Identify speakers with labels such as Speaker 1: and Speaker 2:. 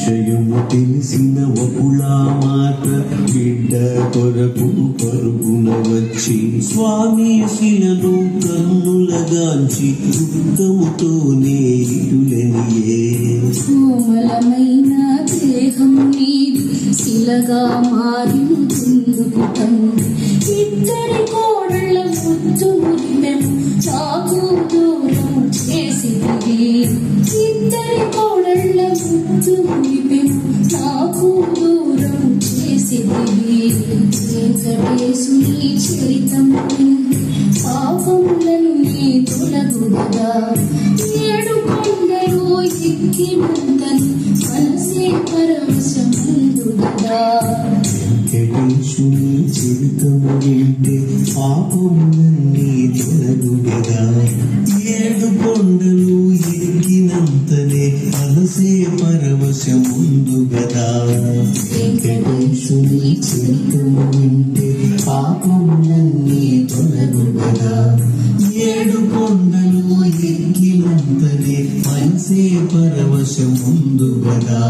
Speaker 1: విషయము తెలిసిన వకులా మాత బిడ్డ కొరకు పరుగున వచ్చి స్వామి శిలను కన్నులగాంచి దుఃఖముతోనే ఇటులనియే.
Speaker 2: కోమలమైన దేహం నీది శిలగా మారిందుకు తండ్రి. ఇద్దరి కోడళ్ళ ముద్దు మురిపెను చాకు దూరం చేసితివి. ఇద్దరి కోడళ్ళ ముద్దు మురిపెను చాకు దూరం చేసితివి. వెంకటేశుని చరితము పాపములను నీ తొలగుగా. ఏడు కొండలు ఎక్కినందని మనసే పరవశముందుగా.
Speaker 1: వెంకటేశుని చరితము వింటే పాపములన్నీ తొలగుగా. ఏడు కొండలు ఎక్కినంతనే మనసే పరవశముందు గదా. వెంకటేశుని చరితము వింటే పాపములన్నీ తొలగు గదా. ఏడు కొండలు ఎక్కినంతనే మనసే పరవశముందు గదా.